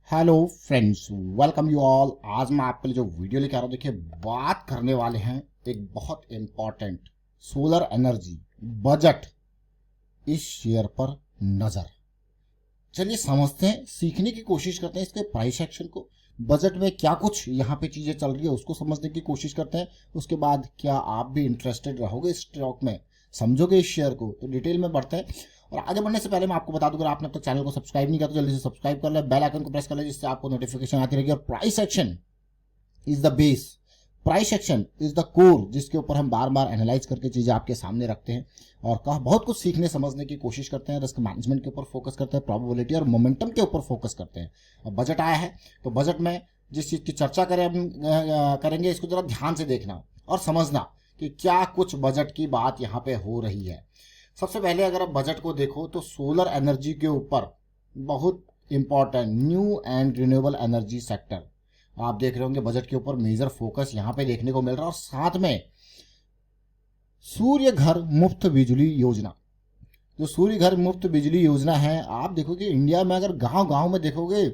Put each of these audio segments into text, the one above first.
Hello friends, welcome you all. आज मैं आपके लिए जो वीडियो लेके आ रहा हूँ, देखिए बात करने वाले हैं एक बहुत इंपॉर्टेंट सोलर एनर्जी बजट, इस शेयर पर नजर। चलिए समझते हैं, सीखने की कोशिश करते हैं इसके प्राइस एक्शन को, बजट में क्या कुछ यहाँ पे चीजें चल रही है उसको समझने की कोशिश करते हैं। उसके बाद क्या आप भी इंटरेस्टेड रहोगे इस स्टॉक में, समझोगे इस शेयर को, तो डिटेल में बढ़ते हैं। और आगे बढ़ने से पहले मैं आपको बता दूं, अगर आपने अब तक चैनल को सब्सक्राइब नहीं किया तो जल्दी से सब्सक्राइब कर ले, बेल आइकन को प्रेस कर ले, जिससे आपको नोटिफिकेशन आती रहेगी। और price action is the base, price action is the core, जिसके ऊपर हम बार बार एनालाइज करके चीजें आपके सामने रखते हैं और कहा बहुत कुछ सीखने समझने की कोशिश करते हैं। रिस्क मैनेजमेंट के ऊपर फोकस करते हैं, प्रोबेबिलिटी और मोमेंटम के ऊपर फोकस करते हैं। अब बजट आया है तो बजट में जिस चीज की चर्चा करेंगे, इसको जरा ध्यान से देखना और समझना कि क्या कुछ बजट की बात यहाँ पे हो रही है। सबसे पहले अगर आप बजट को देखो तो सोलर एनर्जी के ऊपर बहुत important new and renewable energy sector, आप देख रहे होंगे बजट के ऊपर मेजर फोकस यहाँ पे देखने को मिल रहा है। और साथ में सूर्य घर मुफ्त बिजली योजना, जो सूर्य घर मुफ्त बिजली योजना है, आप देखोगे इंडिया में अगर गांव गांव में देखोगे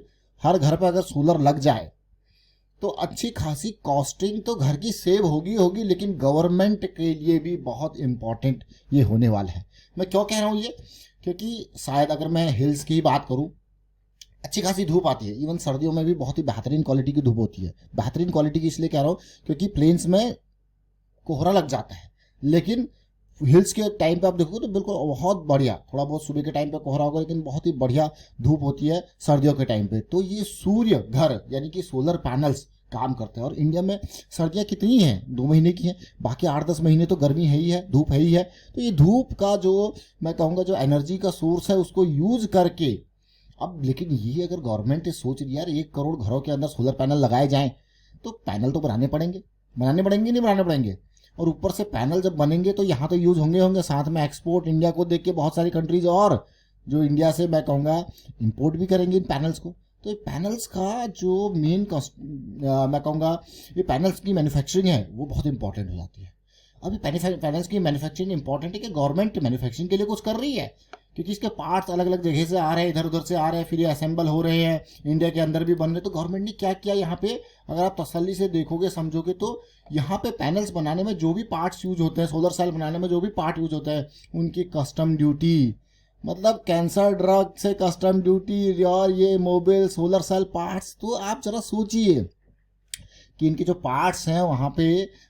हर घर पे अगर सोलर लग जाए तो अच्छी खासी कॉस्टिंग तो घर की सेव होगी होगी, लेकिन गवर्नमेंट के लिए भी बहुत इंपॉर्टेंट ये होने वाला है। मैं क्यों कह रहा हूँ ये, क्योंकि शायद अगर मैं हिल्स की ही बात करूँ, अच्छी खासी धूप आती है, इवन सर्दियों में भी बहुत ही बेहतरीन क्वालिटी की धूप होती है। बेहतरीन क्वालिटी की इसलिए कह रहा हूँ क्योंकि प्लेन्स में कोहरा लग जाता है, लेकिन हिल्स के टाइम पे आप देखोगे तो बिल्कुल बहुत बढ़िया, थोड़ा बहुत सुबह के टाइम पे कोहरा होगा लेकिन बहुत ही बढ़िया धूप होती है सर्दियों के टाइम पे। तो ये सूर्य घर यानी कि सोलर पैनल्स काम करते हैं। और इंडिया में सर्दियाँ कितनी हैं, 2 महीने की हैं, बाकी 8-10 महीने तो गर्मी है ही है, धूप है ही है। तो ये धूप का जो मैं कहूँगा जो एनर्जी का सोर्स है उसको यूज करके, अब लेकिन ये अगर गवर्नमेंट सोच रही है यार 1 करोड़ घरों के अंदर सोलर पैनल लगाए जाएं, तो पैनल तो बनाने पड़ेंगे नहीं बनाने पड़ेंगे। और ऊपर से पैनल जब बनेंगे तो यहाँ तो यूज होंगे साथ में एक्सपोर्ट इंडिया को देख के बहुत सारी कंट्रीज और जो इंडिया से मैं कहूँगा इंपोर्ट भी करेंगे इन पैनल्स को। तो ये पैनल्स का जो मेन मैं कहूँगा ये पैनल्स की मैन्युफैक्चरिंग है वो बहुत इंपॉर्टेंट हो जाती है। अभी पैनल्स की मैन्युफैक्चरिंग इंपॉर्टेंट है कि गवर्नमेंट मैन्युफैक्चरिंग के लिए कुछ कर रही है, क्योंकि इसके पार्ट्स अलग अलग जगह से आ रहे हैं, इधर उधर से आ रहे हैं, फिर ये असेंबल हो रहे हैं, इंडिया के अंदर भी बन रहे हैं। तो गवर्नमेंट ने क्या किया यहाँ पे, अगर आप तसल्ली से देखोगे समझोगे तो यहाँ पे पैनल्स बनाने में जो भी पार्ट्स यूज होते हैं, सोलर सेल बनाने में जो भी पार्ट यूज होता है, उनकी कस्टम ड्यूटी, मतलब कैंसर ड्रग से कस्टम ड्यूटी और ये मोबाइल सोलर सेल पार्ट्स, तो आप जरा सोचिए कि इनके जो पार्ट्स हैं वहाँ पे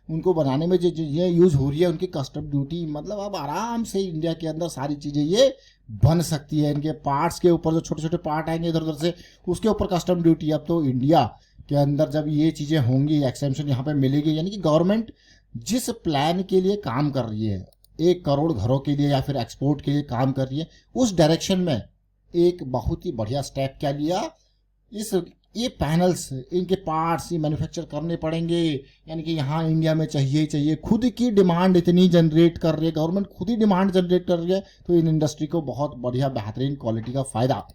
उनको बनाने में जो चीज़ें यूज हो रही है उनकी कस्टम ड्यूटी, मतलब अब आराम से इंडिया के अंदर सारी चीज़ें ये बन सकती है। इनके पार्ट्स के ऊपर जो छोटे छोटे पार्ट आएंगे इधर उधर से, उसके ऊपर कस्टम ड्यूटी। अब तो इंडिया के अंदर जब ये चीज़ें होंगी, एक्सेम्पशन यहाँ पे मिलेगी, यानी कि गवर्नमेंट जिस प्लान के लिए काम कर रही है, 1 करोड़ घरों के लिए या फिर एक्सपोर्ट के लिए काम कर रही है, उस डायरेक्शन में एक बहुत ही बढ़िया स्टेप क्या लिया, इस ये पैनल्स इनके पार्ट्स ये मैन्युफैक्चर करने पड़ेंगे, यानी कि यहाँ इंडिया में चाहिए ही चाहिए। खुद की डिमांड इतनी जनरेट कर रही है गवर्नमेंट, खुद ही डिमांड जनरेट कर रही है, तो इन इंडस्ट्री को बहुत बढ़िया बेहतरीन क्वालिटी का फायदा।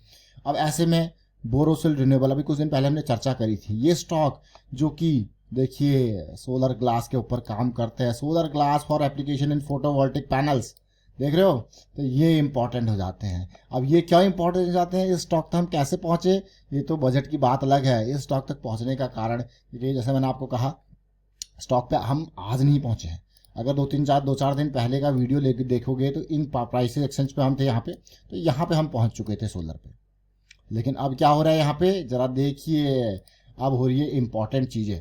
अब ऐसे में बोरोसिल रिन्यूएबल, अभी कुछ दिन पहले हमने चर्चा करी थी, ये स्टॉक जो कि देखिए सोलर ग्लास के ऊपर काम करते हैं, solar glass for application in photovoltaic panels, देख रहे हो, तो ये इंपॉर्टेंट हो जाते हैं। अब ये क्यों इंपॉर्टेंट हो जाते हैं, इस स्टॉक तक हम कैसे पहुंचे, ये तो बजट की बात अलग है। इस स्टॉक तक पहुंचने का कारण ये, जैसे मैंने आपको कहा, स्टॉक पे हम आज नहीं पहुंचे हैं। अगर 2-4 दिन पहले का वीडियो लेके देखोगे तो इन प्राइसेस एक्सचेंज पे हम थे यहाँ पे, तो यहाँ पे हम पहुंच चुके थे सोलर पे। लेकिन अब क्या हो रहा है यहाँ पे जरा देखिए, अब हो रही है इंपॉर्टेंट चीज़ें।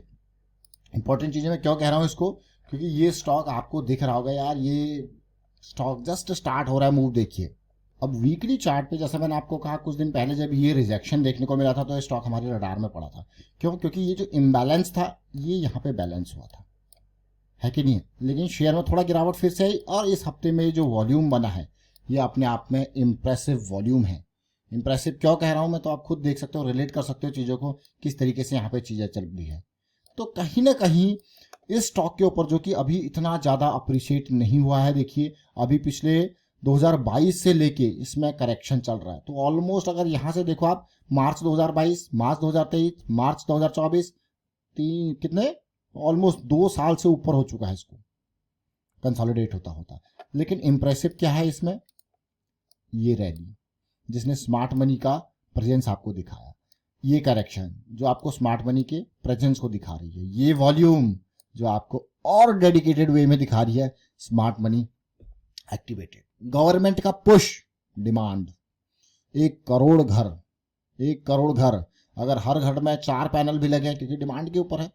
इंपॉर्टेंट चीज़ें मैं क्यों कह रहा हूँ इसको, क्योंकि ये स्टॉक आपको दिख रहा होगा यार, ये स्टॉक जस्ट स्टार्ट हो रहा है मूव, देखिए। अब वीकली चार्ट पे जैसे मैंने आपको कहा कुछ दिन पहले जब ये रिजेक्शन देखने को मिला था तो ये स्टॉक हमारे रडार में पड़ा था। क्यों, क्योंकि ये जो इम्बैलेंस था ये यहाँ पे बैलेंस हुआ था, है कि नहीं। लेकिन शेयर में थोड़ा गिरावट फिर से आई, और इस हफ्ते में जो वॉल्यूम बना है ये अपने आप में इम्प्रेसिव वॉल्यूम है। इम्प्रेसिव क्यों कह रहा हूँ मैं, तो आप खुद देख सकते हो, रिलेट कर सकते हो चीज़ों को, किस तरीके से यहाँ पे चीज़ें चल रही है। तो कहीं ना कहीं इस स्टॉक के ऊपर जो कि अभी इतना ज़्यादा अप्रिशिएट नहीं हुआ है, देखिए अभी पिछले 2022 से लेके इसमें करेक्शन चल रहा है। तो ऑलमोस्ट अगर यहाँ से देखो आप, मार्च 2022, मार्च 2023, मार्च 2024, तीन कितने, ऑलमोस्ट 2 साल से ऊपर हो चुका है इसको कंसोलिडेट होता होता। लेकिन इंप्रेसिव क्या है इसमें, ये रैली जिसने स्मार्ट मनी का प्रेजेंस आपको दिखाया। ये करेक्शन जो आपको स्मार्ट मनी के प्रेजेंस को दिखा रही है, ये वॉल्यूम जो आपको और डेडिकेटेड वे में दिखा रही है स्मार्ट मनी एक्टिवेटेड। गवर्नमेंट का पुश डिमांड, 1 करोड़ घर, अगर हर घर में 4 पैनल भी लगे, क्योंकि डिमांड के ऊपर है।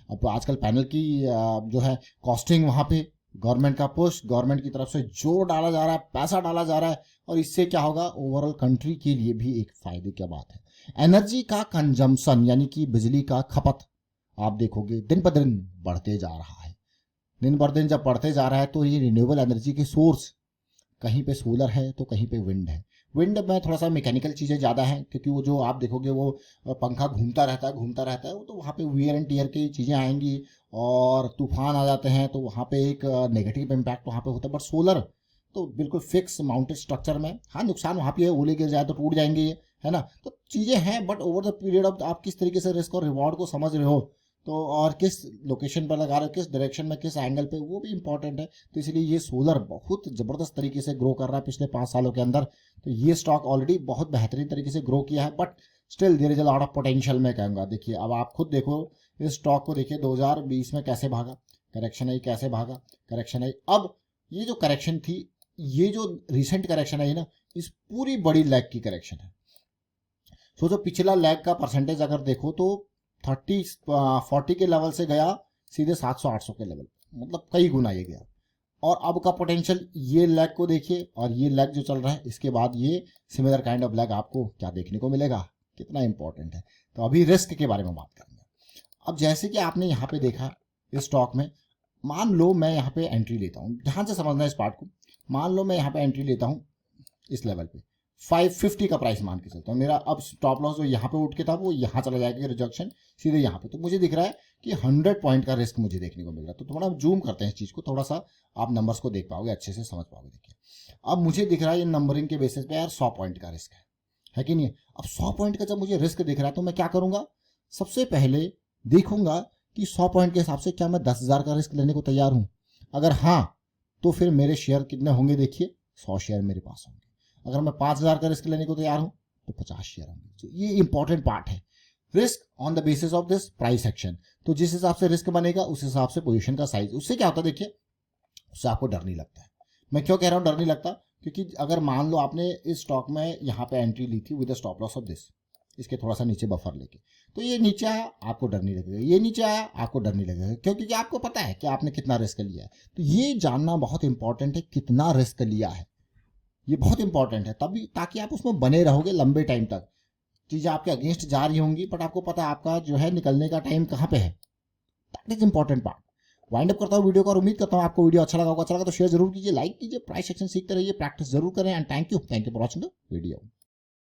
अब तो आजकल पैनल की जो है कॉस्टिंग, वहाँ पे गवर्नमेंट का पुश, गवर्नमेंट की तरफ से जोर डाला जा रहा है, पैसा डाला जा रहा है, और इससे क्या होगा, ओवरऑल कंट्री के लिए भी एक फायदे की बात है। एनर्जी का कंजम्पशन यानी कि बिजली का खपत आप देखोगे दिन पर दिन बढ़ते जा रहा है। दिन पर दिन जब बढ़ते जा रहा है तो ये रिन्यूएबल एनर्जी के सोर्स, कहीं पे सोलर है तो कहीं पे विंड है। विंड में थोड़ा सा मैकेनिकल चीज़ें ज़्यादा हैं, क्योंकि वो जो आप देखोगे वो पंखा घूमता रहता है वो तो वहाँ पे वियर एंड टीयर की चीज़ें आएंगी, और तूफान आ जाते हैं तो वहाँ पे एक नेगेटिव इम्पैक्ट वहाँ पे होता है। बट सोलर तो बिल्कुल फिक्स माउंटेड स्ट्रक्चर में, हाँ नुकसान वहाँ पे है, ओले गिर जाए तो टूट जाएंगे ये, है ना। तो चीज़ें हैं, but over the period of आप किस तरीके से रिस्क और रिवॉर्ड को समझ रहे हो, तो और किस लोकेशन पर लगा रहे हो, किस डायरेक्शन में, किस एंगल पे, वो भी इंपॉर्टेंट है। तो इसलिए ये सोलर बहुत ज़बरदस्त तरीके से ग्रो कर रहा है पिछले 5 सालों के अंदर। तो ये स्टॉक ऑलरेडी बहुत बेहतरीन तरीके से ग्रो किया है, but still there is a lot of potential मैं कहूँगा। देखिए अब आप खुद देखो इस स्टॉक को, देखिए 2020 में कैसे भागा, करेक्शन आई, कैसे भागा, करेक्शन आई। अब ये जो करेक्शन थी, ये जो रिसेंट करेक्शन आई ना, इस पूरी बड़ी लैग की करेक्शन है। सो जो पिछला लैग का परसेंटेज अगर देखो तो 40 के लेवल से गया सीधे 700-800 के लेवल, मतलब कई गुना ये गया। और अब का पोटेंशियल, ये लैग को देखिए, और ये लैग जो चल रहा है इसके बाद ये सिमिलर काइंड ऑफ लैग आपको क्या देखने को मिलेगा, कितना इंपॉर्टेंट है। तो अभी रिस्क के बारे में बात करेंगे। अब जैसे कि आपने यहाँ पे देखा इस स्टॉक में, मान लो मैं यहाँ पे एंट्री लेता हूँ, ध्यान से समझना इस पार्ट को। मान लो मैं यहाँ पे एंट्री लेता हूँ इस लेवल पे, 550 का प्राइस मान के चलता हूँ। मेरा अब स्टॉप लॉस जो यहाँ पे उठ के था वो यहाँ चला जाएगा, रिजेक्शन सीधे यहाँ पे। तो मुझे दिख रहा है कि 100 पॉइंट का रिस्क मुझे देखने को मिल रहा है। तो थोड़ा जूम करते हैं इस चीज़ को, थोड़ा सा आप नंबर्स को देख पाओगे, अच्छे से समझ पाओगे। देखिए अब मुझे दिख रहा है ये नंबरिंग के बेसिस पे यार 100 पॉइंट का रिस्क है कि नहीं। अब 100 पॉइंट का जब मुझे रिस्क दिख रहा है तो मैं क्या करूँगा, सबसे पहले देखूंगा कि 100 पॉइंट के हिसाब से क्या मैं 10,000 का रिस्क लेने को तैयार हूँ। अगर हाँ तो फिर मेरे शेयर कितने होंगे, देखिए 100 शेयर मेरे पास होंगे। अगर मैं 5,000 का रिस्क लेने को तैयार हूं तो 50 शेयर होंगे। तो ये इंपॉर्टेंट पार्ट है, risk on the basis of this price action. तो जिस हिसाब से रिस्क बनेगा उस हिसाब से पोजीशन का साइज, उससे क्या होता है देखिए, उससे आपको डर नहीं लगता है। मैं क्यों कह रहा हूँ डर नहीं लगता, क्योंकि अगर मान लो आपने इस स्टॉक में यहाँ पे एंट्री ली थी with stop loss of this, इसके थोड़ा सा नीचे बफर लेके, तो ये नीचे आया आपको डर नहीं लगेगा, ये नीचे आया आपको डर नहीं लगेगा, क्योंकि आपको पता है कि आपने कितना रिस्क लिया है। तो ये जानना बहुत इंपॉर्टेंट है, कितना रिस्क लिया है, ये बहुत इंपॉर्टेंट है, तभी ताकि आप उसमें बने रहोगे लंबे टाइम तक। चीज़ें आपके अगेंस्ट जा रही होंगी बट आपको पता है आपका जो है निकलने का टाइम कहाँ पे है। That is important part. Wind up करता हूँ वीडियो को, और उम्मीद करता हूँ आपको वीडियो अच्छा लगा होगा। अच्छा लगा तो शेयर जरूर कीजिए, लाइक कीजिए, प्राइस सेक्शन सीखते रहिए, प्रैक्टिस जरूर करें। And thank you for watching the video.